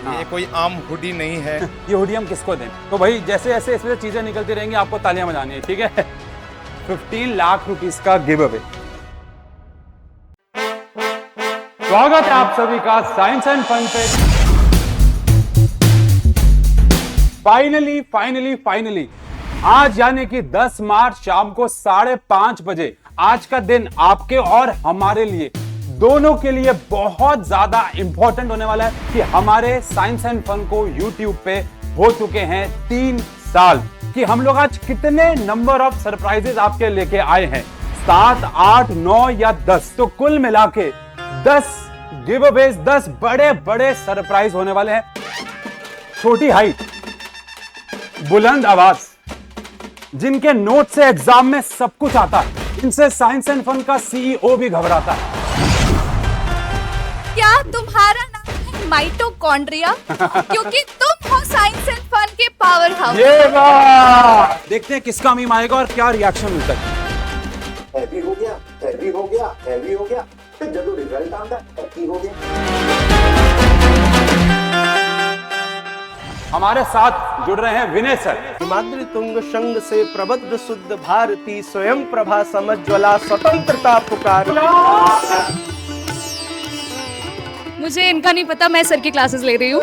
ये कोई आम हुडी नहीं है। ये हुडी हम किसको दें? तो भाई जैसे जैसे इसमें चीजें निकलती रहेंगी आपको तालियां बजानी है, ठीक है। 15 लाख रुपीस का गिव अवे। स्वागत है आप सभी का साइंस एंड फन पे। फाइनली आज यानी कि 10 मार्च शाम को 5:30 बजे आज का दिन आपके और हमारे लिए दोनों के लिए बहुत ज्यादा इंपॉर्टेंट होने वाला है कि हमारे साइंस एंड फन को यूट्यूब पे हो चुके हैं 3 साल कि हम लोग आज कितने नंबर ऑफ सरप्राइजेस आपके लेके आए हैं, 7, 8, 9 या 10। तो कुल मिला के 10 गिव अवेज, 10 बड़े बड़े सरप्राइज होने वाले हैं। छोटी हाइट, बुलंद आवाज, जिनके नोट से एग्जाम में सब कुछ आता है, इनसे साइंस एंड फन का सीईओ भी घबराता है। क्या तुम्हारा नाम है माइटोकॉन्ड्रिया? क्योंकि तुम हो साइंस एंड फन के पावर हाउस। ये बात देखते हैं किसका मीम आएगा और क्या रिएक्शन मिलता है। हैवी हो गया, हैवी हो गया, हैवी हो गया, फिर जब रिजल्ट आता है हैवी हो गया। हमारे साथ जुड़ रहे हैं विनय सर। हिमाद्री तुंग संग से प्रबद्ध शुद्ध भारती स्वयं प्रभा समज्वला स्वतंत्रता पुकार। मुझे इनका नहीं पता, मैं सर की क्लासेस ले रही हूँ।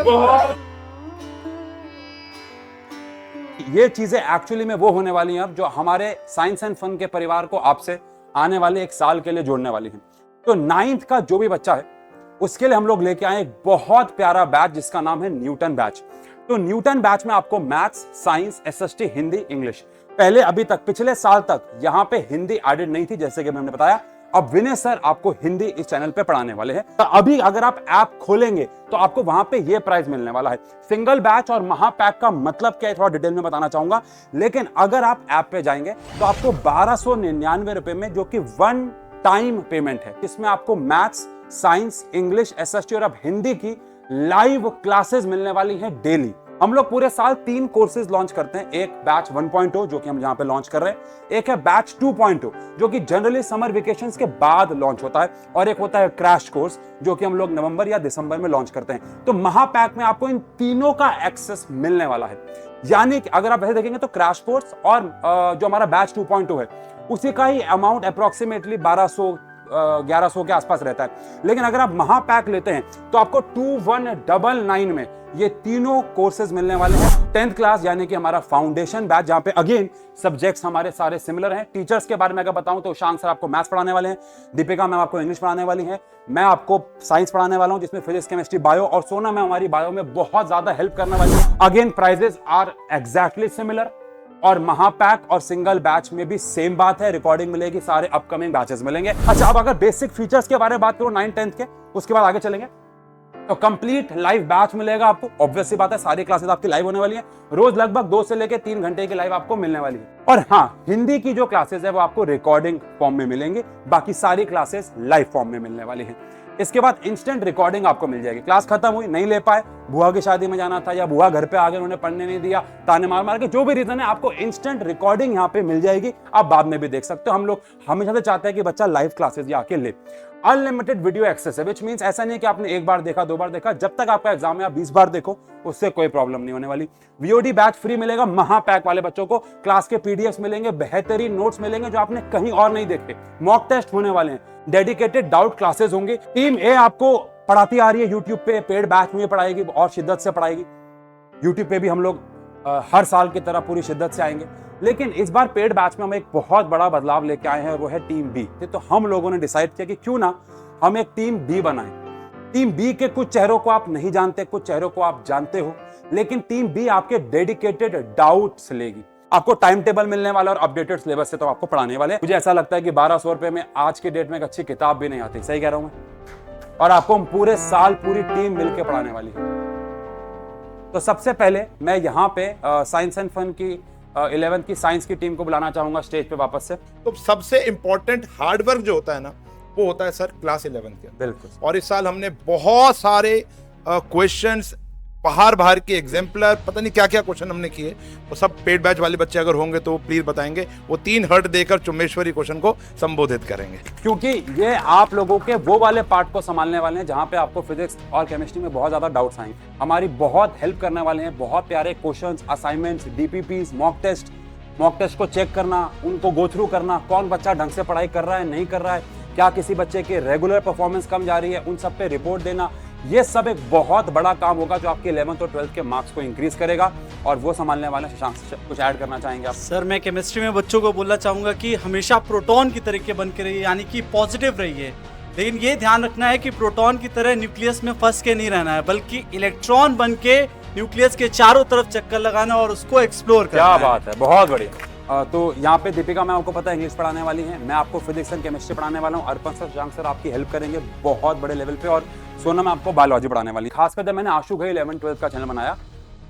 ये चीजें एक्चुअली में वो होने वाली हैं अब जो हमारे साइंस एंड फन के परिवार को आपसे आने वाले 1 साल के लिए जोड़ने वाली हैं। तो 9th का जो भी बच्चा है उसके लिए हम लोग लेके आए एक बहुत प्यारा बैच जिसका नाम है न्यूटन बैच। तो न्यूटन बैच में आपको maths, science, SST, Hindi, English, पहले अभी तक पिछले साल तक यहाँ पे हिंदी एडेड नहीं थी जैसे कि मैंने बताया। अब विनय सर आपको हिंदी इस चैनल पे पढ़ाने वाले हैं। तो अभी अगर आप ऐप खोलेंगे तो आपको वहां पे ये प्राइस मिलने वाला है। सिंगल बैच और महापैक का मतलब क्या है थोड़ा डिटेल में बताना चाहूंगा, लेकिन अगर आप ऐप पे जाएंगे तो आपको 1299 रुपए में, जो कि 1 टाइम पेमेंट है, इसमें आपको मैथ्स, साइंस, इंग्लिश, एसएसटी और अब हिंदी की लाइव क्लासेस मिलने वाली हैं डेली। हम लोग पूरे साल 3 कोर्सेज लॉन्च करते हैं। एक बैच 1.0 जो कि हम यहाँ पे लॉन्च कर रहे हैं, एक है बैच 2.0 जो कि जनरली समर वेकेशंस के बाद लॉन्च होता है, और एक होता है क्रैश कोर्स जो कि हम लोग नवंबर या दिसंबर में लॉन्च करते हैं। तो महापैक में आपको इन तीनों का एक्सेस मिलने वाला है। यानी कि अगर आप ऐसे देखेंगे तो क्रैश कोर्स और जो हमारा बैच 2.0 है उसी का ही अमाउंट अप्रोक्सीमेटली 1100 के आसपास रहता है। लेकिन अगर आप महापैक लेते हैं तो आपको 2199 में ये तीनों कोर्सेज मिलने वाले हैं। 10th क्लास यानी कि हमारा फाउंडेशन बैच, जहां पे अगेन सब्जेक्ट्स हमारे सारे सिमिलर हैं। टीचर्स के बारे में अगर बताऊं तो शांग सर आपको मैथ्स पढ़ाने वाले हैं, दीपिका मैम आपको इंग्लिश पढ़ाने वाली हैं, मैं आपको साइंस पढ़ाने वाला हूं जिसमें फिजिक्स, केमिस्ट्री, बायो, और सोना मैम हमारी बायो में बहुत ज्यादा हेल्प करने वाली है। Again prices are exactly similar, और महापैक और सिंगल बैच में भी सेम बात है। रिकॉर्डिंग मिलेगी, सारे अपकमिंग बैचेस मिलेंगे। अच्छा, अब अगर बेसिक फीचर्स के बारे में बात करो 9th 10th के, उसके बाद आगे चलेंगे तो कंप्लीट लाइव बैच मिलेगा आपको। ऑब्वियस सी बात है, सारी क्लासेस आपकी लाइव होने वाली है। रोज लगभग 2 से लेकर 3 घंटे की लाइव आपको मिलने वाली है। और हाँ, हिंदी की जो क्लासेस है वो आपको रिकॉर्डिंग फॉर्म में मिलेंगी, बाकी सारी क्लासेस लाइव फॉर्म में मिलने वाली है। इसके बाद इंस्टेंट रिकॉर्डिंग आपको मिल जाएगी। क्लास खत्म हुई, नहीं ले पाए, बुआ की शादी में जाना था या बुआ घर पे आ गए, उन्होंने पढ़ने नहीं दिया, ताने मार मार के, जो भी रीजन है, आपको इंस्टेंट रिकॉर्डिंग यहाँ पे मिल जाएगी। आप बाद में भी देख सकते हो। हम लोग हमेशा से चाहते हैं कि बच्चा लाइव क्लासेस आके ले। अनलिमिटेड वीडियो एक्सेस है, विच मींस ऐसा नहीं है कि आपने 1 बार देखा, 2 बार देखा, जब तक आपका एग्जाम है आप 20 बार देखो, उससे कोई प्रॉब्लम नहीं होने वाली। वीओडी बैच फ्री मिलेगा महापैक वाले बच्चों को। क्लास के पीडीएफ्स मिलेंगे, बेहतरीन नोट्स मिलेंगे जो आपने कहीं और नहीं देखे, मॉक टेस्ट होने वाले हैं, डेडिकेटेड डाउट क्लासेस होंगे। टीम ए आपको पढ़ाती आ रही है यूट्यूब पे, पेड बैच में पढ़ाएगी और शिद्दत से पढ़ाएगी। यूट्यूब पे भी हम लोग हर साल की तरह पूरी शिद्दत से आएंगे, लेकिन इस बार पेड बैच में हम एक बहुत बड़ा बदलाव लेके आए हैं और वो है टीम बी। तो हम लोगों ने डिसाइड किया कि क्यों ना हम एक टीम बी बनाएं। टीम बी के कुछ चेहरों को आप नहीं जानते, कुछ चेहरों को आप जानते हो, लेकिन टीम बी आपके डेडिकेटेड डाउट्स लेगी। आपको टाइम टेबल मिलने वाला और अपडेटेड सिलेबस से तो आपको पढ़ाने वाले। मुझे ऐसा लगता है कि 1200 रुपए में आज के डेट में एक अच्छी किताब भी नहीं आती, सही कह रहा हूं मैं? और आपको हम पूरे साल पूरी टीम मिलकर पढ़ाने वाली है। तो सबसे पहले मैं यहाँ पे साइंस एंड फन की 11th की साइंस की टीम को बुलाना चाहूंगा स्टेज पे वापस से। तो सबसे इंपॉर्टेंट हार्डवर्क जो होता है ना, वो होता है सर क्लास 11th के। बिल्कुल। और इस साल हमने बहुत सारे क्वेश्चंस बाहर के एग्जाम्पलर, पता नहीं क्या क्या क्वेश्चन हमने किए, वो सब पेड बैच वाले बच्चे अगर होंगे तो प्लीज बताएंगे। वो 3 हर्ट देकर चुम्बेश्वरी क्वेश्चन को संबोधित करेंगे, क्योंकि ये आप लोगों के वो वाले पार्ट को संभालने वाले हैं जहां पे आपको फिजिक्स और केमिस्ट्री में बहुत ज्यादा डाउट्स आएंगे। हमारी बहुत हेल्प करने वाले हैं, बहुत प्यारे questions, assignments, DPPs, mock test को चेक करना, उनको गो थ्रू करना, कौन बच्चा ढंग से पढ़ाई कर रहा है, नहीं कर रहा है, क्या किसी बच्चे की रेगुलर परफॉर्मेंस कम जा रही है, उन सब पे रिपोर्ट देना। ये सब एक बहुत बड़ा काम होगा जो आपके 11th और 12th के मार्क्स को इंक्रीज करेगा, और वो संभालने वाले शशांक, कुछ ऐड करना चाहेंगे आप? सर मैं केमिस्ट्री में बच्चों को बोलना चाहूँगा कि हमेशा प्रोटॉन की तरीके बन के रहिए, यानी कि पॉजिटिव रहिए, लेकिन ये ध्यान रखना है कि प्रोटॉन की तरह न्यूक्लियस में फंस के नहीं रहना है, बल्कि इलेक्ट्रॉन बन के न्यूक्लियस के चारों तरफ चक्कर लगाना और उसको एक्सप्लोर करना। क्या बात है, बहुत बढ़िया। तो यहाँ पे दीपिका मैम आपको पता है इंग्लिश पढ़ाने वाली हैं, मैं आपको फिजिक्स एंड केमिस्ट्री पढ़ाने वाला हूँ, अर्पण सर, शशांक सर आपकी हेल्प करेंगे बहुत बड़े लेवल पे, और सोनम आपको बायोलॉजी पढ़ाने वाली। खासकर जब मैंने आशु घई 11-12 का चैनल बनाया,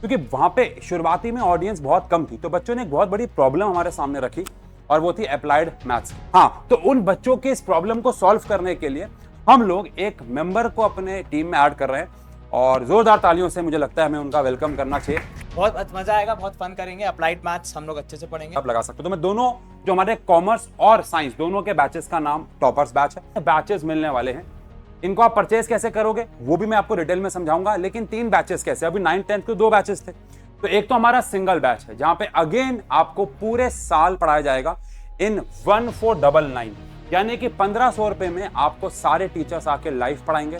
क्योंकि वहाँ पे शुरुआती में ऑडियंस बहुत कम थी, तो बच्चों ने एक बहुत बड़ी प्रॉब्लम हमारे सामने रखी, और वो थी अप्लाइड मैथ्स। हाँ, तो उन बच्चों के इस प्रॉब्लम को सॉल्व करने के लिए हम लोग एक मेंबर को अपने टीम में ऐड कर रहे हैं, और जोरदार तालियों से मुझे लगता है हमें उनका वेलकम करना चाहिए। बहुत मजा आएगा, बहुत फन करेंगे। अप्लाइड मैथ्स हम लोग अच्छे से पढ़ेंगे। आप लगा सकते हो। तो मैं दोनों जो हमारे कॉमर्स और साइंस दोनों के बैचेस का नाम टॉपर्स बैच है, बैचेस मिलने वाले हैं। इनको आप परचेज कैसे करोगे वो भी मैं आपको डिटेल में समझाऊंगा, लेकिन 3 बैचेस कैसे, अभी 9th-10th के 2 बैचेस थे। तो एक तो हमारा सिंगल बैच है जहां पे अगेन आपको पूरे साल पढ़ाया जाएगा इन 1499, यानी कि 1500 रुपए में आपको सारे टीचर्स आके लाइव पढ़ाएंगे।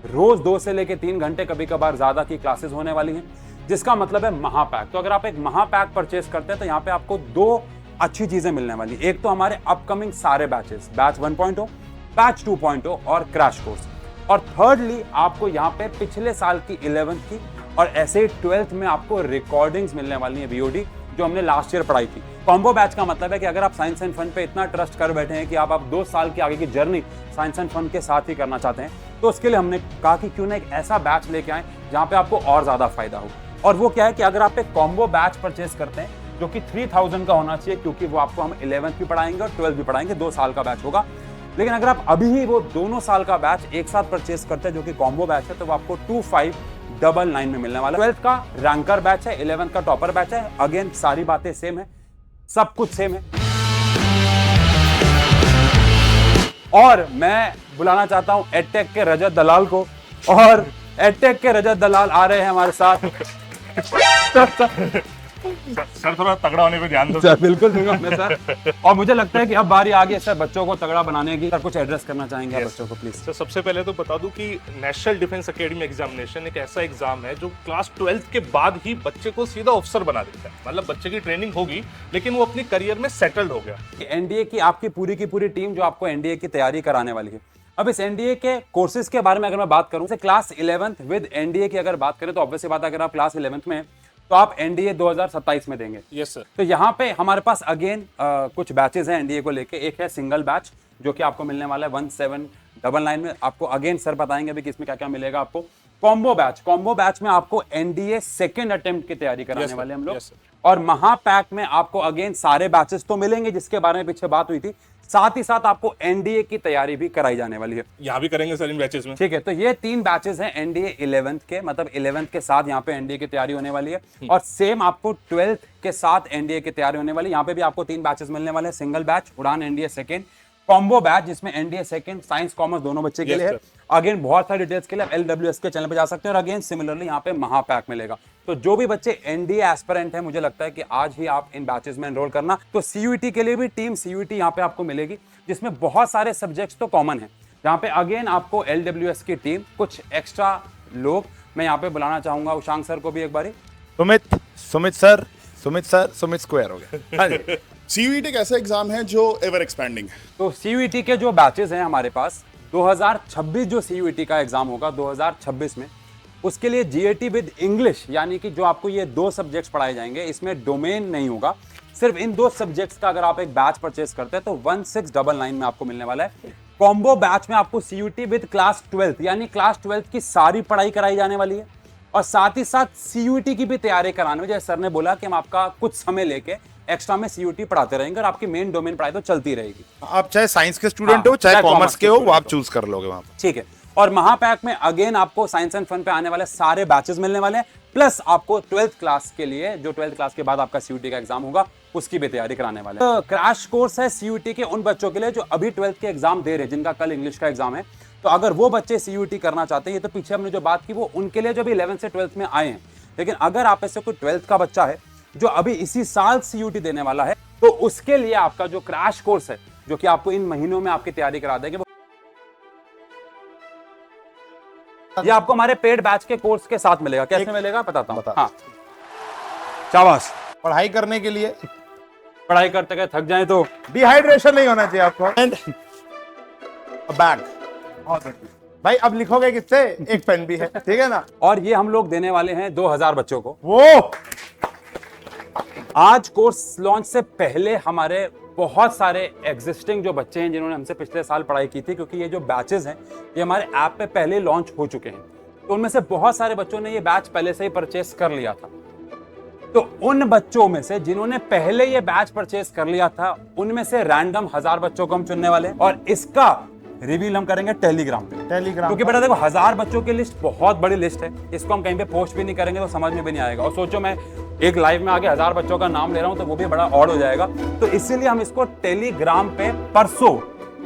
रोज 2 से लेके 3 घंटे, कभी कभार ज्यादा की क्लासेस होने वाली हैं, जिसका मतलब है महापैक। तो अगर आप एक महापैक परचेज करते हैं तो यहाँ पे आपको 2 अच्छी चीजें मिलने वाली। एक तो हमारे अपकमिंग सारे बैचेस, बैच 1.0, बैच 2.0 और क्रैश कोर्स, और थर्डली आपको यहाँ पे पिछले साल की 11th की और ऐसे 12th में आपको रिकॉर्डिंग्स मिलने वाली है, VOD, जो हमने लास्ट ईयर पढ़ाई थी। कॉम्बो बैच का मतलब है कि अगर आप साइंस एंड फन पे इतना ट्रस्ट कर बैठे हैं कि आप 2 साल की आगे की जर्नी साइंस एंड फन के साथ ही करना चाहते हैं, तो उसके लिए हमने कहा कि क्यों ना एक ऐसा बैच लेके आए जहाँ पे आपको और ज्यादा फायदा हो। और वो क्या है कि अगर आप एक कॉम्बो बैच परचेज करते हैं जो कि 3000 का होना चाहिए, क्योंकि वो आपको हम 11th भी पढ़ाएंगे और 12th भी पढ़ाएंगे, 2 साल का बैच होगा। लेकिन अगर आप अभी ही वो दोनों साल का बैच एक साथ परचेज करते हैं जो कि कॉम्बो बैच है, तो वो आपको 2599 में मिलने वाला है। 12th का रैंकर बैच है, 11th का टॉपर बैच है। अगेन सारी बातें सेम है, सब कुछ सेम है। और मैं बुलाना चाहता हूं एडटेक के रजत दलाल को, और एडटेक के रजत दलाल आ रहे हैं हमारे साथ। सर थोड़ा तगड़ा होने पे ध्यान दो। सर बिल्कुल दूंगा मैं सर, और मुझे लगता है कि अब बारी आ गई है सर बच्चों को तगड़ा बनाने की। सर कुछ एड्रेस करना चाहेंगे आप बच्चों को प्लीज? सर सबसे पहले तो बता दूं कि नेशनल डिफेंस एकेडमी एग्जामिनेशन एक ऐसा एग्जाम है जो क्लास 12th के बाद ही बच्चे को सीधा ऑफिसर बना देता है। मतलब बच्चे की ट्रेनिंग होगी लेकिन वो अपनी करियर में सेटल्ड हो गया। एनडीए की आपकी पूरी की पूरी टीम जो आपको एनडीए की तैयारी कराने वाली है। अब इस एनडीए के कोर्सेज के बारे में अगर मैं बात करूं, से क्लास 11th विद एनडीए की अगर बात करें तो ऑब्वियस बात है, अगर आप क्लास 11th में तो आप एनडीए 2027 में देंगे। Yes sir. तो यहाँ पे हमारे पास अगेन कुछ बैचेस हैं एनडीए को लेके। एक है सिंगल बैच जो कि आपको मिलने वाला है 1799 में। आपको अगेन सर बताएंगे भी किसमें क्या क्या मिलेगा आपको। कॉम्बो बैच में आपको एनडीए सेकेंड अटेम्प्ट की तैयारी कराने वाले हम लोग। और महापैक में आपको अगेन सारे बैचेस तो मिलेंगे जिसके बारे में पीछे बात हुई थी, साथ ही साथ आपको एनडीए की तैयारी भी कराई जाने वाली है। यहाँ भी करेंगे सर इन बैचेस में। ठीक है, तो ये 3 बैचेस हैं एनडीए 11th के, मतलब 11th के साथ यहाँ पे एनडीए की तैयारी होने वाली है, और सेम आपको 12th के साथ एनडीए की तैयारी होने वाली है। यहाँ पे भी आपको 3 बैचेस मिलने वाले हैं। सिंगल बैच उड़ान एनडीए सेकेंड, कॉम्बो बैच जिसमें एनडीए सेकेंड साइंस कॉमर्स दोनों बच्चे के लिए है। अगेन बहुत सारी डिटेल्स के लिए आप LWS के चैनल पे जा सकते हैं। और अगेन सिमिलरली यहाँ पे महापैक मिलेगा। तो जो भी बच्चे एनडीए एस्पिरेंट हैं, मुझे लगता है कि आज ही आप इन बैचेस में एनरोल करना। तो सीयूईटी के लिए भी टीम सीयूईटी यहाँ पे आपको मिलेगी, जिसमें बहुत सारे सब्जेक्ट्स तो कॉमन है। यहाँ पे अगेन आपको LWS की टीम, कुछ एक्स्ट्रा लोग मैं यहाँ पे बुलाना चाहूंगा। उशांक सर को भी एक बारी। सुमित स्क्वायर हो गया। हाँ जी। सीयूईटी एक ऐसा एग्जाम है जो एवर एक्सपैंडिंग है। तो सीयूईटी के जो बैचेस हैं हमारे पास, 2026 जो सीयूईटी का एग्जाम होगा 2026 में, उसके लिए जीएटी विद इंग्लिश, यानी कि जो आपको ये 2 सब्जेक्ट्स पढ़ाए जाएंगे, इसमें डोमेन नहीं होगा। सिर्फ इन 2 सब्जेक्ट्स का अगर आप एक बैच परचेज करते हैं तो 1699 में आपको मिलने वाला है। कॉम्बो बैच में आपको सीयूईटी विद क्लास 12th, यानी क्लास 12th की सारी पढ़ाई कराई जाने वाली है, और साथ ही साथ सीयूईटी की भी तैयारी कराने में, जैसे सर ने बोला कि हम आपका कुछ समय लेके एक्स्ट्रा में सीयूईटी पढ़ाते रहेंगे और आपकी मेन डोमेन पढ़ाई तो चलती रहेगी। आप चाहे साइंस के स्टूडेंट हो चाहे कॉमर्स के हो, वो आप चूज कर लोगे वहां पर। ठीक है, और महापैक में अगेन आपको साइंस एंड फन पे आने वाले सारे बैचेस मिलने वाले हैं, प्लस आपको 12th क्लास के लिए, जो 12th क्लास के बाद आपका सीयूटी का एग्जाम होगा, उसकी भी तैयारी कराने वाले हैं। तो क्रैश कोर्स है सीयूटी के उन बच्चों के लिए जो अभी 12th के एग्जाम दे रहे हैं, जिनका कल इंग्लिश का एग्जाम है। तो अगर वो बच्चे सीयूटी करना चाहते हैं, ये तो पीछे हमने जो बात की वो उनके लिए जो भी 11th से 12th में आए हैं, लेकिन अगर आप ऐसे कोई 12th का बच्चा है जो अभी इसी साल सीयूटी देने वाला है, तो उसके लिए आपका जो क्रैश कोर्स है, जो कि आपको इन महीनों में आपकी तैयारी करा देंगे, ये आपको हमारे पेड बैच के कोर्स के साथ मिलेगा। कैसे मिलेगा बताता हूं। हाँ, शाबाश। पढ़ाई करने के लिए, पढ़ाई करते गए थक जाए तो डिहाइड्रेशन नहीं होना चाहिए आपको। एंड बैग भाई, अब लिखोगे किससे? एक पेन भी है, ठीक है ना। और ये हम लोग देने वाले हैं 2000 बच्चों को। वो आज कोर्स लॉन्च से पहले हमारे बहुत सारे एग्जिस्टिंग जो बच्चे हैं जिन्होंने हमसे पिछले साल पढ़ाई की थी, क्योंकि ये जो बैचेस हैं ये हमारे ऐप पे पहले लॉन्च हो चुके हैं, तो उनमें से बहुत सारे बच्चों ने ये बैच पहले से ही परचेस कर लिया था। तो उन बच्चों में से जिन्होंने पहले ये बैच परचेस कर लिया था, उनमें से रैंडम 1000 बच्चों को हम चुनने वाले हैं, और इसका रिवील हम करेंगे टेलीग्राम पे। क्योंकि बेटा देखो, 1000 बच्चों की लिस्ट बहुत बड़ी लिस्ट है, इसको हम कहीं पे पोस्ट भी नहीं करेंगे तो समझ में भी नहीं आएगा। और सोचो मैं एक लाइव में आगे 1000 बच्चों का नाम ले रहा हूं, तो वो भी बड़ा ऑड हो जाएगा। तो इसीलिए हम इसको टेलीग्राम पे परसों,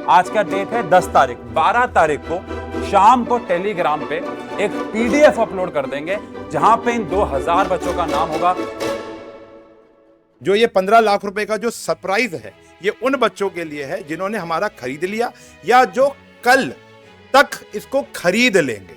आज का डेट है 10 तारीख, 12 तारीख को शाम को टेलीग्राम पे एक PDF अपलोड कर देंगे, जहां पे इन 2000 बच्चों का नाम होगा। जो ये 15 लाख रुपए का जो सरप्राइज है, ये उन बच्चों के लिए है जिन्होंने हमारा खरीद लिया या जो कल तक इसको खरीद लेंगे।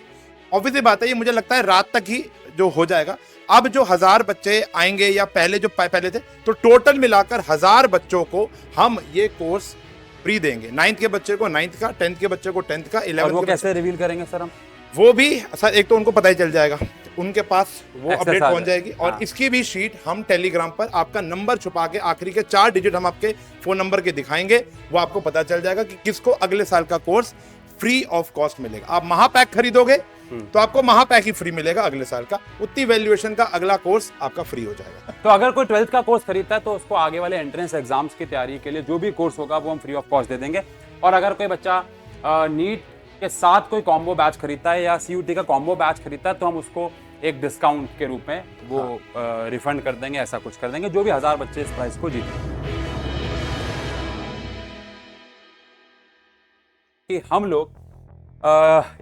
ऑब्वियसली बात है, ये मुझे लगता है रात तक ही जो हो जाएगा। अब जो 1000 बच्चे आएंगे या पहले जो पहले थे, तो टोटल मिलाकर 1000 बच्चों को हम ये कोर्स फ्री देंगे। 9th के बच्चे को 9th का, 10th के बच्चे को 10th का, 11th वो कैसे रिवील करेंगे सर हम? वो भी सर, एक तो उनको पता ही चल जाएगा, उनके पास वो अपडेट पहुंच जाएगी। और हाँ। इसकी भी शीट हम टेलीग्राम पर आपका नंबर छुपा के आखिरी के 4 डिजिट हम आपके फोन नंबर के दिखाएंगे, वो आपको पता चल जाएगा कि किसको अगले साल का कोर्स फ्री ऑफ कॉस्ट मिलेगा। आप महापैक खरीदोगे तो आपको महापैक ही फ्री मिलेगा अगले साल का, उतनी वैल्यूएशन का अगला कोर्स आपका फ्री हो जाएगा। तो अगर कोई 12th का कोर्स खरीदता है तो उसको आगे वाले एंट्रेंस एग्जाम्स की तैयारी के लिए जो भी कोर्स होगा वो हम फ्री ऑफ कॉस्ट दे देंगे। और अगर कोई बच्चा नीट के साथ कोई कॉम्बो बैच खरीदता है या सीयूटी का कॉम्बो बैच खरीदता है, तो हम उसको एक डिस्काउंट के रूप में वो रिफंड कर देंगे, ऐसा कुछ कर देंगे, जो भी 1000 बच्चे इस प्राइस को जीते। कि हम लोग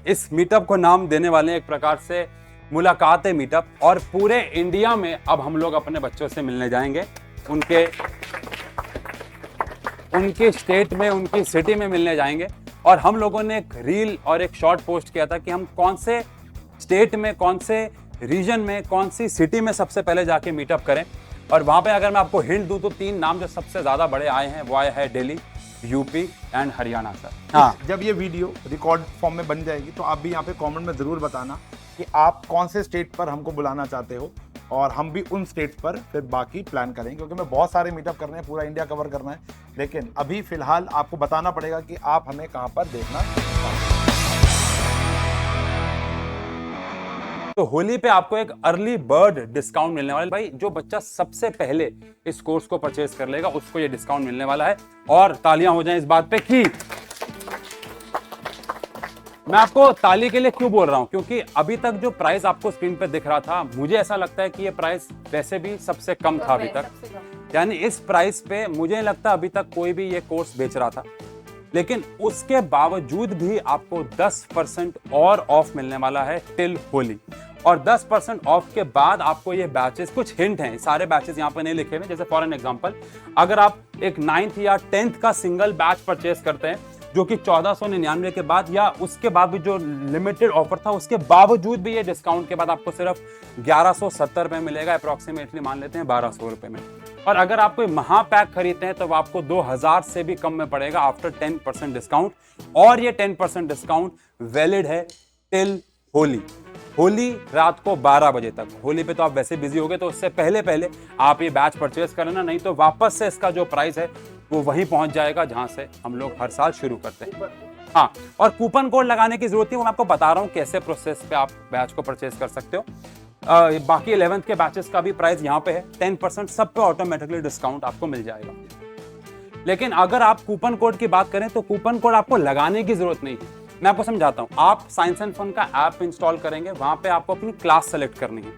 इस मीटअप को नाम देने वाले हैं एक प्रकार से मुलाकात मीटअप, और पूरे इंडिया में अब हम लोग अपने बच्चों से मिलने जाएंगे, उनके स्टेट में, उनकी सिटी में मिलने जाएंगे। और हम लोगों ने एक रील और एक शॉर्ट पोस्ट किया था कि हम कौन से स्टेट में, कौन से रीजन में, कौन सी सिटी में सबसे पहले जाके मीटअप करें। और वहां पे अगर मैं आपको हिंट दूं तो 3 नाम जो सबसे ज्यादा बड़े आए हैं वो आए हैं Delhi, UP and Haryana sir. हाँ, जब ये वीडियो रिकॉर्ड फॉर्म में बन जाएगी तो आप भी यहाँ पे कमेंट में जरूर बताना कि आप कौन से स्टेट पर हमको बुलाना चाहते हो, और हम भी उन स्टेट्स पर फिर बाकी प्लान करेंगे, क्योंकि मैं बहुत सारे मीटअप करने हैं, पूरा इंडिया कवर करना है। लेकिन अभी फिलहाल आपको बताना पड़ेगा कि आप हमें कहाँ पर देखना। तो होली पे आपको एक अर्ली बर्ड डिस्काउंट मिलने वाला है भाई। जो बच्चा सबसे पहले इस कोर्स को परचेज कर लेगा उसको ये डिस्काउंट मिलने वाला है। और तालियां हो जाएं इस बात पे कि मैं आपको ताली के लिए क्यों बोल रहा हूं, क्योंकि अभी तक जो प्राइस आपको स्क्रीन पे दिख रहा था, मुझे ऐसा लगता है कि ये प्राइस वैसे भी सबसे कम था अभी तक। यानी इस प्राइस पे मुझे नहीं लगता अभी तक कोई भी ये कोर्स बेच रहा था। लेकिन उसके बावजूद भी आपको 10% और ऑफ मिलने वाला है टिल होली। और 10% ऑफ के बाद आपको ये बैचेस, कुछ हिंट हैं, सारे बैचेस यहाँ पे नहीं लिखे हुए। जैसे फॉर एन एग्जांपल, अगर आप एक 9th या 10th का सिंगल बैच परचेस करते हैं जो कि 1499 के बाद, या उसके बाद भी जो लिमिटेड ऑफर था उसके बावजूद भी ये डिस्काउंट के बाद आपको सिर्फ 1170 रुपए मिलेगा, अप्रॉक्सीमेटली मान लेते हैं 1200 रुपए में। और अगर आप कोई महापैक खरीदते हैं तो आपको 2000 से भी कम में पड़ेगा आफ्टर 10% डिस्काउंट। और ये 10% डिस्काउंट वैलिड है टिल होली। होली रात को 12 बजे तक। होली पे तो आप वैसे बिजी होगे, तो उससे पहले पहले आप ये बैच परचेस कर लेना, नहीं तो वापस से इसका जो प्राइस है वो वहीं पहुंच जाएगा जहां से हम लोग हर साल शुरू करते हैं। हाँ, और कूपन कोड लगाने की जरूरत है, वो मैं आपको बता रहा हूँ कैसे प्रोसेस पे आप बैच को परचेस कर सकते हो। बाकी 11th के बैचेस का भी प्राइस यहाँ पे है 10%, सब पे ऑटोमेटिकली डिस्काउंट आपको मिल जाएगा। लेकिन अगर आप कूपन कोड की बात करें तो कूपन कोड आपको लगाने की जरूरत नहीं है। मैं आपको समझाता हूँ। आप साइंस एंड फन का ऐप इंस्टॉल करेंगे, वहां पे आपको अपनी क्लास सेलेक्ट करनी है।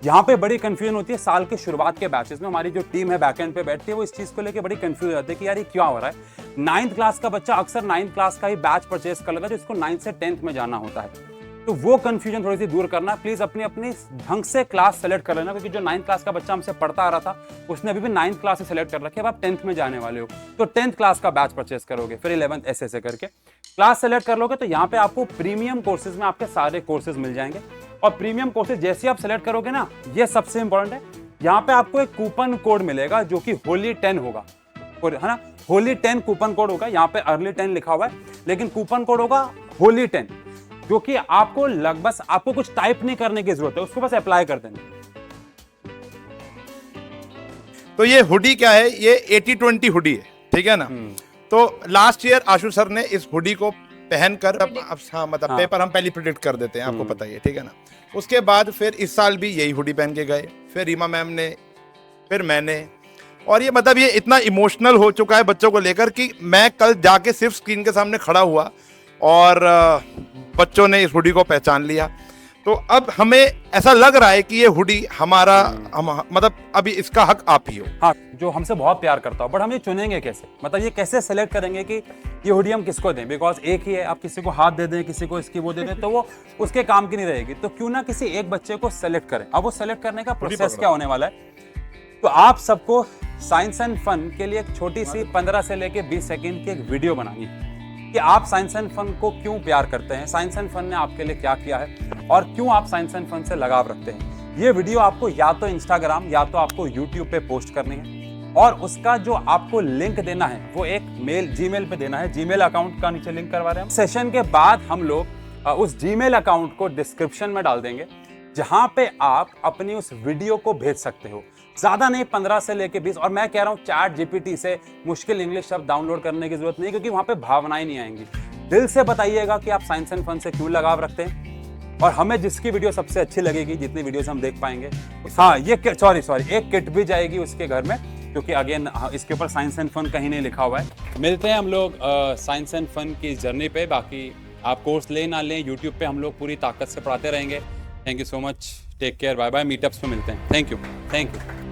यहाँ पे बड़ी कंफ्यूजन होती है साल के शुरुआत के बैचेस में। हमारी जो टीम है बैकएंड पे बैठती है, वो इस चीज को लेके बड़ी कंफ्यूज हो जाती है कि यार ये क्या हो रहा है। 9th क्लास का बच्चा अक्सर 9th क्लास का ही बैच परचेस कर लेता है, जिसको 9th से 10th में जाना होता है। तो वो कंफ्यूजन थोड़ी सी दूर करना, प्लीज अपनी अपनी ढंग से क्लास सेलेक्ट कर लेना, क्योंकि जो 9th क्लास का बच्चा हमसे पढ़ता आ रहा था, उसने अभी भी 9th क्लास से सेलेक्ट कर रखी है। अब आप 10th में जाने वाले हो तो 10th क्लास का बैच परचेस करोगे, फिर 11th ऐसे करके क्लास सेलेक्ट कर लोगे। तो यहाँ पे आपको प्रीमियम कोर्सेज में आपके सारे कोर्सेज मिल जाएंगे। और प्रीमियम कोर्सेज जैसे आप सेलेक्ट करोगे ना, ये सबसे इंपॉर्टेंट है, यहाँ पे आपको एक कूपन कोड मिलेगा जो कि होली 10 होगा, और है ना, होली 10 कूपन कोड होगा। यहाँ पे अर्ली 10 लिखा हुआ है, लेकिन कूपन कोड होगा होली 10, जो कि आपको लगभग आपको कुछ टाइप नहीं करने की जरूरत है, उसको बस अप्लाई कर देना। तो ये हुडी क्या है, ये 80-20 हुडी है, ठीक है ना। तो लास्ट ईयर आशु सर ने इस हुडी को पहनकर हाँ मतलब हाँ। पेपर हम पहले प्रिडिक्ट कर देते हैं, आपको पता ही है, ठीक है ना। उसके बाद फिर इस साल भी यही हुडी पहन के गए, फिर रीमा मैम ने, फिर मैंने। और ये मतलब ये इतना इमोशनल हो चुका है बच्चों को लेकर कि मैं कल जाके सिर्फ स्क्रीन के सामने खड़ा हुआ और बच्चों ने इस हुडी को पहचान लिया। तो अब हमें ऐसा लग रहा है कि ये हुडी हमारा मतलब अभी इसका हक आप ही हो। हाँ, जो हमसे बहुत प्यार करता हो, बट हम ये चुनेंगे कैसे, मतलब ये कैसे सेलेक्ट करेंगे कि ये हुडी हम किसको दें, बिकॉज एक ही है, आप किसी को हाथ दे दें, किसी को इसकी वो दे दें, तो वो उसके काम की नहीं रहेगी। तो क्यों ना किसी एक बच्चे को सेलेक्ट करें। अब वो सेलेक्ट करने का प्रोसेस क्या होने वाला है, तो आप सबको साइंस एंड फन के लिए एक छोटी सी 15 से लेके 20 सेकेंड की एक वीडियो बनानी है कि आप साइंस एंड फन को क्यों प्यार करते हैं, साइंस एंड फन ने आपके लिए क्या किया है, और क्यों आप साइंस एंड फन से लगाव रखते हैं। ये वीडियो आपको या तो इंस्टाग्राम या तो आपको यूट्यूब पे पोस्ट करनी है, और उसका जो आपको लिंक देना है वो एक जीमेल पे देना है। जीमेल अकाउंट का नीचे लिंक करवा रहे हैं। सेशन के बाद हम लोग उस जीमेल अकाउंट को डिस्क्रिप्शन में डाल देंगे, जहां पे आप अपनी उस वीडियो को भेज सकते हो। ज्यादा नहीं, 15 से लेके 20। और मैं कह रहा हूँ चैट जीपीटी से मुश्किल इंग्लिश शब्द डाउनलोड करने की जरूरत नहीं, क्योंकि वहां पे भावनाएं नहीं आएंगी। दिल से बताइएगा कि आप साइंस एंड फन से क्यों लगाव रखते हैं, और हमें जिसकी वीडियो सबसे अच्छी लगेगी, जितनी वीडियोस हम देख पाएंगे, हाँ ये सॉरी एक किट भी जाएगी उसके घर में, क्योंकि अगेन इसके ऊपर साइंस एंड फन कहीं नहीं लिखा हुआ है। मिलते हैं हम लोग साइंस एंड फन की जर्नी पे। बाकी आप कोर्स ले ना लें, यूट्यूब पे हम लोग पूरी ताकत से पढ़ाते रहेंगे। Thank you so much, take care, bye bye, meetups पे मिलते हैं। Thank you.